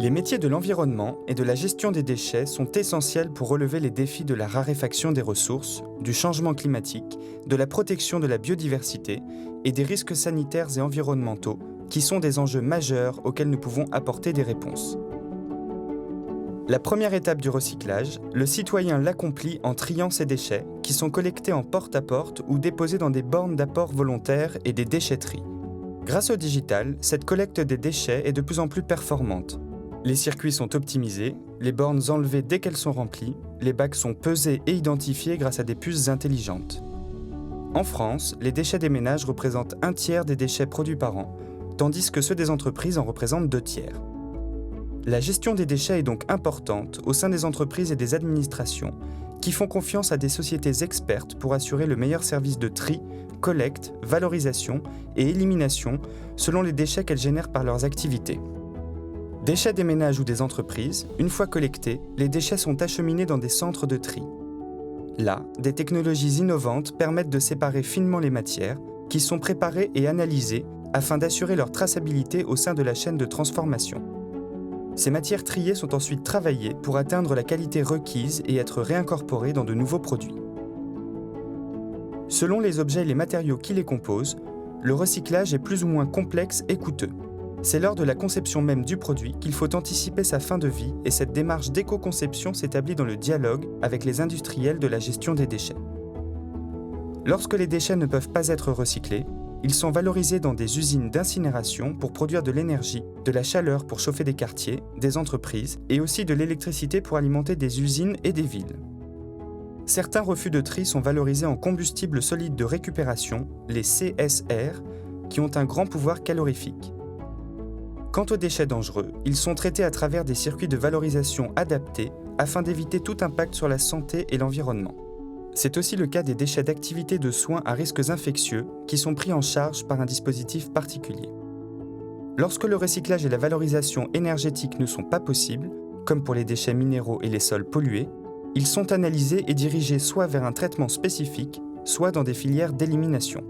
Les métiers de l'environnement et de la gestion des déchets sont essentiels pour relever les défis de la raréfaction des ressources, du changement climatique, de la protection de la biodiversité et des risques sanitaires et environnementaux qui sont des enjeux majeurs auxquels nous pouvons apporter des réponses. La première étape du recyclage, le citoyen l'accomplit en triant ses déchets qui sont collectés en porte-à-porte ou déposés dans des bornes d'apport volontaire et des déchetteries. Grâce au digital, cette collecte des déchets est de plus en plus performante. Les circuits sont optimisés, les bornes enlevées dès qu'elles sont remplies, les bacs sont pesés et identifiés grâce à des puces intelligentes. En France, les déchets des ménages représentent 1/3 des déchets produits par an, tandis que ceux des entreprises en représentent 2/3. La gestion des déchets est donc importante au sein des entreprises et des administrations, qui font confiance à des sociétés expertes pour assurer le meilleur service de tri, collecte, valorisation et élimination selon les déchets qu'elles génèrent par leurs activités. Déchets des ménages ou des entreprises, une fois collectés, les déchets sont acheminés dans des centres de tri. Là, des technologies innovantes permettent de séparer finement les matières, qui sont préparées et analysées afin d'assurer leur traçabilité au sein de la chaîne de transformation. Ces matières triées sont ensuite travaillées pour atteindre la qualité requise et être réincorporées dans de nouveaux produits. Selon les objets et les matériaux qui les composent, le recyclage est plus ou moins complexe et coûteux. C'est lors de la conception même du produit qu'il faut anticiper sa fin de vie et cette démarche d'éco-conception s'établit dans le dialogue avec les industriels de la gestion des déchets. Lorsque les déchets ne peuvent pas être recyclés, ils sont valorisés dans des usines d'incinération pour produire de l'énergie, de la chaleur pour chauffer des quartiers, des entreprises et aussi de l'électricité pour alimenter des usines et des villes. Certains refus de tri sont valorisés en combustibles solides de récupération, les CSR, qui ont un grand pouvoir calorifique. Quant aux déchets dangereux, ils sont traités à travers des circuits de valorisation adaptés afin d'éviter tout impact sur la santé et l'environnement. C'est aussi le cas des déchets d'activités de soins à risques infectieux qui sont pris en charge par un dispositif particulier. Lorsque le recyclage et la valorisation énergétique ne sont pas possibles, comme pour les déchets minéraux et les sols pollués, ils sont analysés et dirigés soit vers un traitement spécifique, soit dans des filières d'élimination.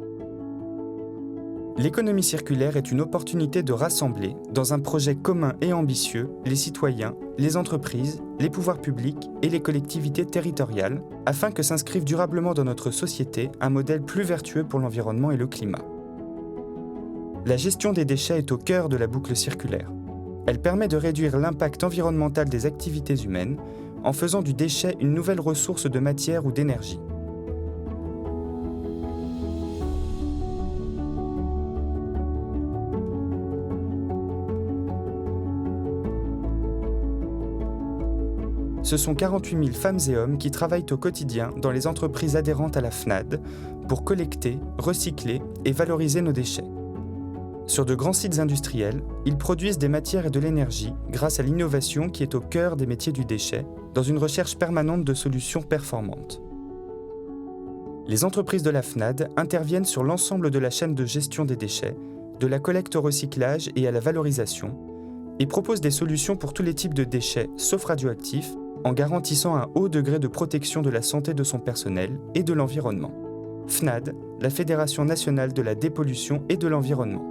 L'économie circulaire est une opportunité de rassembler, dans un projet commun et ambitieux, les citoyens, les entreprises, les pouvoirs publics et les collectivités territoriales, afin que s'inscrive durablement dans notre société un modèle plus vertueux pour l'environnement et le climat. La gestion des déchets est au cœur de la boucle circulaire. Elle permet de réduire l'impact environnemental des activités humaines en faisant du déchet une nouvelle ressource de matière ou d'énergie. Ce sont 48 000 femmes et hommes qui travaillent au quotidien dans les entreprises adhérentes à la FNAD pour collecter, recycler et valoriser nos déchets. Sur de grands sites industriels, ils produisent des matières et de l'énergie grâce à l'innovation qui est au cœur des métiers du déchet, dans une recherche permanente de solutions performantes. Les entreprises de la FNAD interviennent sur l'ensemble de la chaîne de gestion des déchets, de la collecte au recyclage et à la valorisation, et proposent des solutions pour tous les types de déchets, sauf radioactifs, en garantissant un haut degré de protection de la santé de son personnel et de l'environnement. FNAD, la Fédération nationale de la dépollution et de l'environnement.